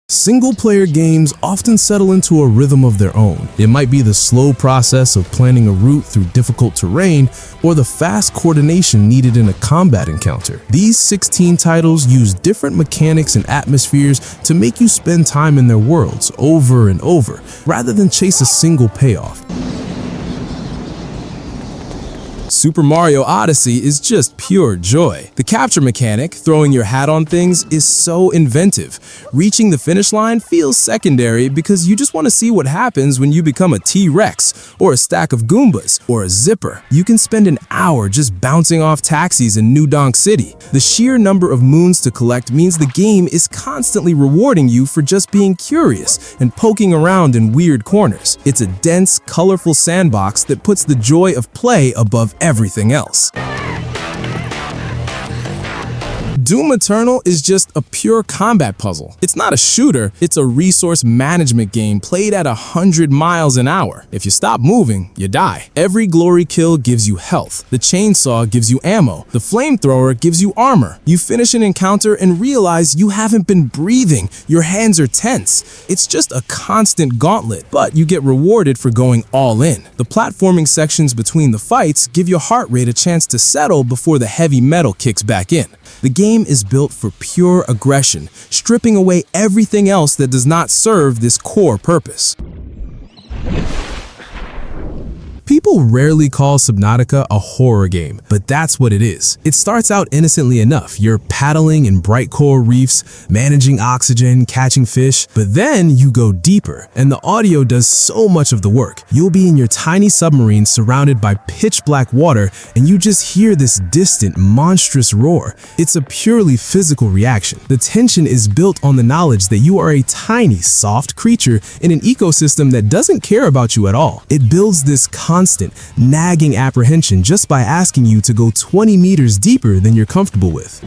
Single-player games often settle into a rhythm of their own. It might be the slow process of planning a route through difficult terrain, or the fast coordination needed in a combat encounter. These 16 titles use different mechanics and atmospheres to make you spend time in their worlds over and over, rather than chase a single payoff. Super Mario Odyssey is just pure joy. The capture mechanic, throwing your hat on things, is so inventive. Reaching the finish line feels secondary because you just want to see what happens when you become a T-Rex, or a stack of Goombas, or a zipper. You can spend an hour just bouncing off taxis in New Donk City. The sheer number of moons to collect means the game is constantly rewarding you for just being curious and poking around in weird corners. It's a dense, colorful sandbox that puts the joy of play above everything else. Doom Eternal is just a pure combat puzzle. It's not a shooter, it's a resource management game played at 100 miles an hour. If you stop moving, you die. Every glory kill gives you health. The chainsaw gives you ammo. The flamethrower gives you armor. You finish an encounter and realize you haven't been breathing. Your hands are tense. It's just a constant gauntlet, but you get rewarded for going all in. The platforming sections between the fights give your heart rate a chance to settle before the heavy metal kicks back in. The game is built for pure aggression, stripping away everything else that does not serve this core purpose. People rarely call Subnautica a horror game, but that's what it is. It starts out innocently enough. You're paddling in bright coral reefs, managing oxygen, catching fish, but then you go deeper, and the audio does so much of the work. You'll be in your tiny submarine surrounded by pitch black water, and you just hear this distant, monstrous roar. It's a purely physical reaction. The tension is built on the knowledge that you are a tiny, soft creature in an ecosystem that doesn't care about you at all. It builds this constant, nagging apprehension just by asking you to go 20 meters deeper than you're comfortable with.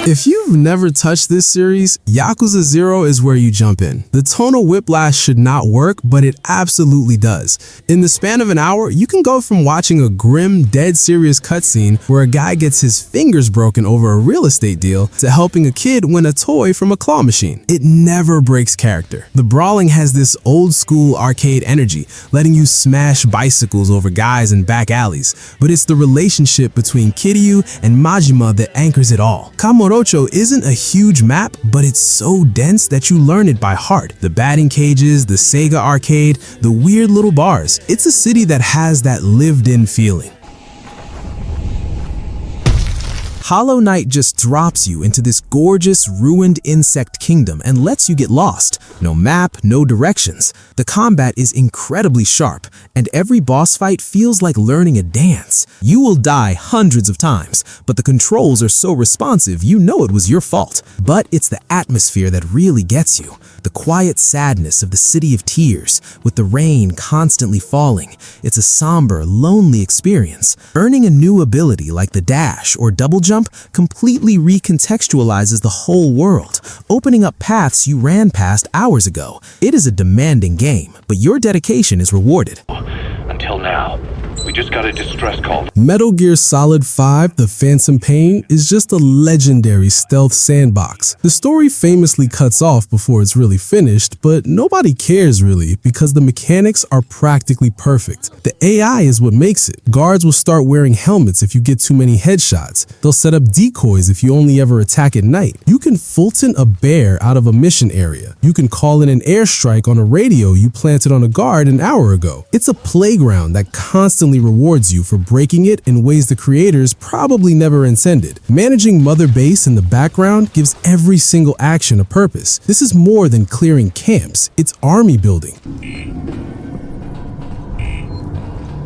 If you've never touched this series, Yakuza 0 is where you jump in. The tonal whiplash should not work, but it absolutely does. In the span of an hour, you can go from watching a grim, dead serious cutscene where a guy gets his fingers broken over a real estate deal to helping a kid win a toy from a claw machine. It never breaks character. The brawling has this old school arcade energy, letting you smash bicycles over guys in back alleys, but it's the relationship between Kiryu and Majima that anchors it all. Kamurocho isn't a huge map, but it's so dense that you learn it by heart. The batting cages, the Sega arcade, the weird little bars. It's a city that has that lived-in feeling. Hollow Knight just drops you into this gorgeous, ruined insect kingdom and lets you get lost. No map, no directions. The combat is incredibly sharp, and every boss fight feels like learning a dance. You will die hundreds of times, but the controls are so responsive you know it was your fault. But it's the atmosphere that really gets you. The quiet sadness of the City of Tears, with the rain constantly falling. It's a somber, lonely experience. Earning a new ability like the dash or double jump completely recontextualizes the whole world, opening up paths you ran past hours ago. It is a demanding game, but your dedication is rewarded. Until now, we just got a distress call. Metal Gear Solid 5: The Phantom Pain is just a legendary stealth sandbox. The story famously cuts off before it's really finished, but nobody cares really because the mechanics are practically perfect. The AI is what makes it. Guards will start wearing helmets if you get too many headshots. They'll set up decoys if you only ever attack at night. You can Fulton a bear out of a mission area. You can call in an airstrike on a radio you planted on a guard an hour ago. It's a playground that constantly rewards you for breaking it in ways the creators probably never intended. Managing Mother Base in the background gives every single action a purpose. This is more than clearing camps, it's army building.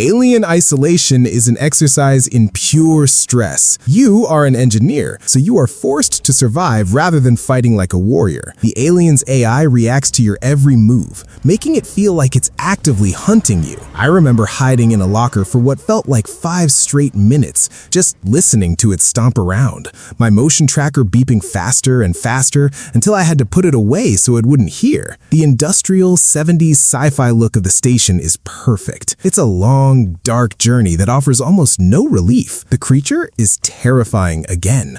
Alien Isolation is an exercise in pure stress. You are an engineer, so you are forced to survive rather than fighting like a warrior. The alien's AI reacts to your every move, making it feel like it's actively hunting you. I remember hiding in a locker for what felt like 5 straight minutes, just listening to it stomp around. My motion tracker beeping faster and faster until I had to put it away so it wouldn't hear. The industrial 70s sci-fi look of the station is perfect. It's a long, dark journey that offers almost no relief. The creature is terrifying again.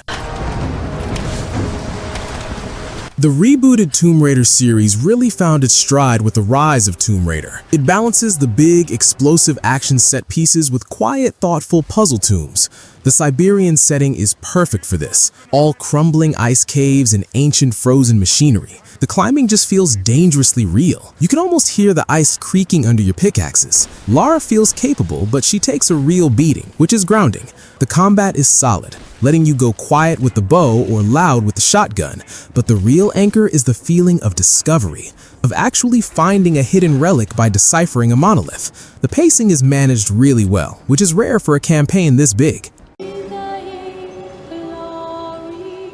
The rebooted Tomb Raider series really found its stride with the rise of Tomb Raider. It balances the big, explosive action set pieces with quiet, thoughtful puzzle tombs. The Siberian setting is perfect for this. All crumbling ice caves and ancient frozen machinery. The climbing just feels dangerously real. You can almost hear the ice creaking under your pickaxes. Lara feels capable, but she takes a real beating, which is grounding. The combat is solid, letting you go quiet with the bow or loud with the shotgun. But the real anchor is the feeling of discovery, of actually finding a hidden relic by deciphering a monolith. The pacing is managed really well, which is rare for a campaign this big.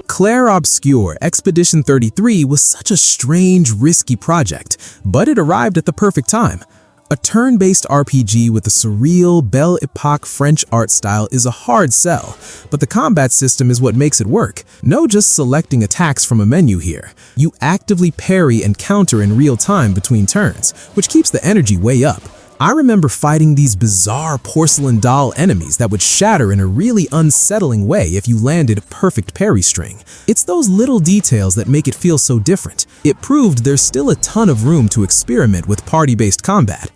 Clair Obscur Expedition 33 was such a strange, risky project, but it arrived at the perfect time. A turn-based RPG with a surreal, Belle Epoque French art style is a hard sell, but the combat system is what makes it work. No just selecting attacks from a menu here. You actively parry and counter in real time between turns, which keeps the energy way up. I remember fighting these bizarre porcelain doll enemies that would shatter in a really unsettling way if you landed a perfect parry string. It's those little details that make it feel so different. It proved there's still a ton of room to experiment with party-based combat.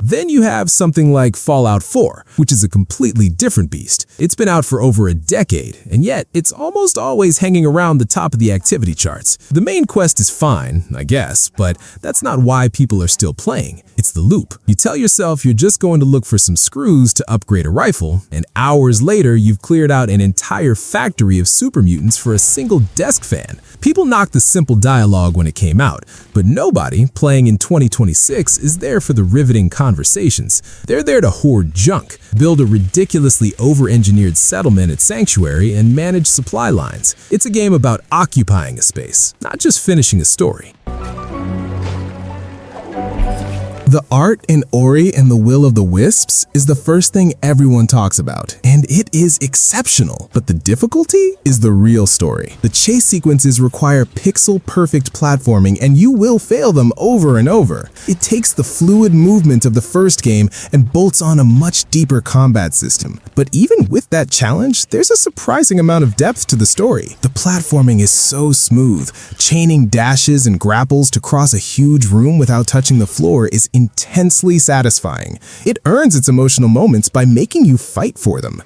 Then you have something like Fallout 4, which is a completely different beast. It's been out for over a decade, and yet it's almost always hanging around the top of the activity charts. The main quest is fine, I guess, but that's not why people are still playing. It's the loop. You tell yourself you're just going to look for some screws to upgrade a rifle, and hours later you've cleared out an entire factory of super mutants for a single desk fan. People knocked the simple dialogue when it came out, but nobody playing in 2026 is there for the riveting conversations. They're there to hoard junk, build a ridiculously over-engineered settlement at Sanctuary, and manage supply lines. It's a game about occupying a space, not just finishing a story. The art in Ori and the Will of the Wisps is the first thing everyone talks about, and it is exceptional. But the difficulty is the real story. The chase sequences require pixel-perfect platforming, and you will fail them over and over. It takes the fluid movement of the first game and bolts on a much deeper combat system. But even with that challenge, there's a surprising amount of depth to the story. The platforming is so smooth. Chaining dashes and grapples to cross a huge room without touching the floor is intensely satisfying. It earns its emotional moments by making you fight for them.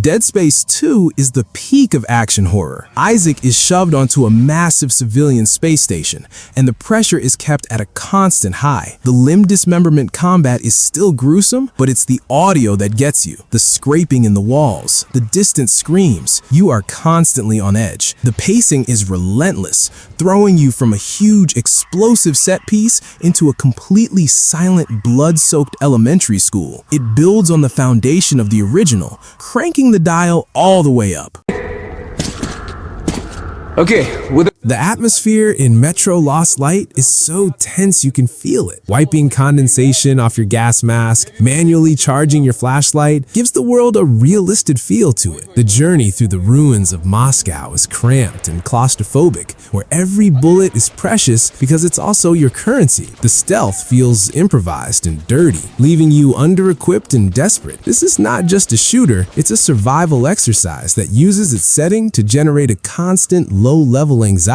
Dead Space 2 is the peak of action horror. Isaac is shoved onto a massive civilian space station, and the pressure is kept at a constant high. The limb dismemberment combat is still gruesome, but it's the audio that gets you. The scraping in the walls, the distant screams. You are constantly on edge. The pacing is relentless, throwing you from a huge explosive set piece into a completely silent, blood-soaked elementary school. It builds on the foundation of the original, cranking the dial all the way up. Okay, The atmosphere in Metro Lost Light is so tense you can feel it. Wiping condensation off your gas mask, manually charging your flashlight, gives the world a realistic feel to it. The journey through the ruins of Moscow is cramped and claustrophobic, where every bullet is precious because it's also your currency. The stealth feels improvised and dirty, leaving you under-equipped and desperate. This is not just a shooter, it's a survival exercise that uses its setting to generate a constant low-level anxiety.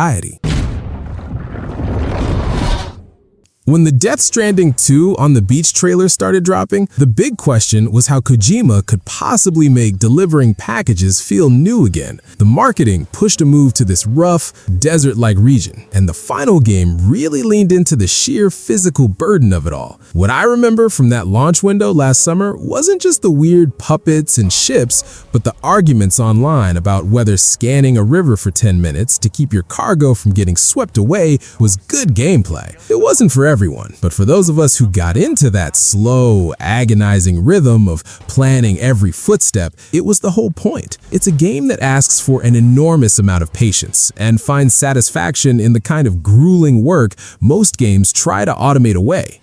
When the Death Stranding 2 on the beach trailer started dropping, the big question was how Kojima could possibly make delivering packages feel new again. The marketing pushed a move to this rough, desert-like region, and the final game really leaned into the sheer physical burden of it all. What I remember from that launch window last summer wasn't just the weird puppets and ships, but the arguments online about whether scanning a river for 10 minutes to keep your cargo from getting swept away was good gameplay. It wasn't for everyone, but for those of us who got into that slow, agonizing rhythm of planning every footstep, it was the whole point. It's a game that asks for an enormous amount of patience and finds satisfaction in the kind of grueling work most games try to automate away.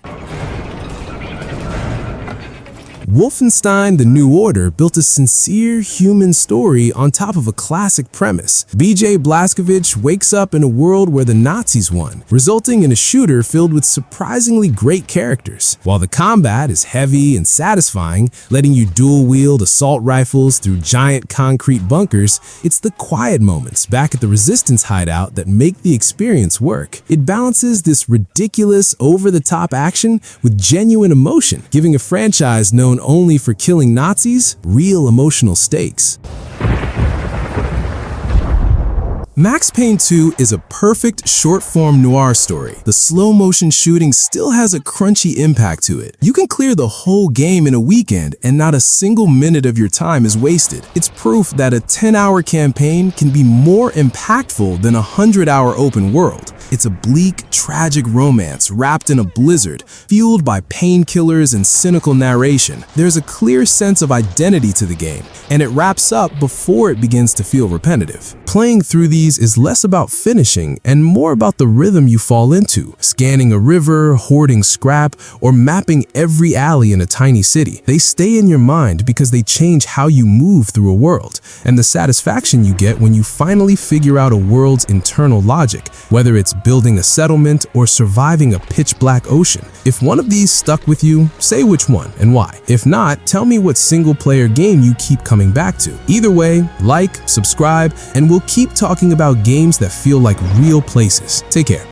Wolfenstein: The New Order built a sincere human story on top of a classic premise. BJ Blazkowicz wakes up in a world where the Nazis won, resulting in a shooter filled with surprisingly great characters. While the combat is heavy and satisfying, letting you dual-wield assault rifles through giant concrete bunkers, it's the quiet moments back at the Resistance hideout that make the experience work. It balances this ridiculous, over-the-top action with genuine emotion, giving a franchise known only for killing Nazis real emotional stakes. Max Payne 2 is a perfect short-form noir story. The slow-motion shooting still has a crunchy impact to it. You can clear the whole game in a weekend and not a single minute of your time is wasted. It's proof that a 10-hour campaign can be more impactful than a 100-hour open world. It's a bleak, tragic romance wrapped in a blizzard, fueled by painkillers and cynical narration. There's a clear sense of identity to the game, and it wraps up before it begins to feel repetitive. Playing through these is less about finishing and more about the rhythm you fall into, scanning a river, hoarding scrap, or mapping every alley in a tiny city. They stay in your mind because they change how you move through a world, and the satisfaction you get when you finally figure out a world's internal logic, whether it's building a settlement or surviving a pitch-black ocean. If one of these stuck with you, say which one and why. If not, tell me what single-player game you keep coming back to. Either way, like, subscribe, and we'll keep talking about games that feel like real places. Take care.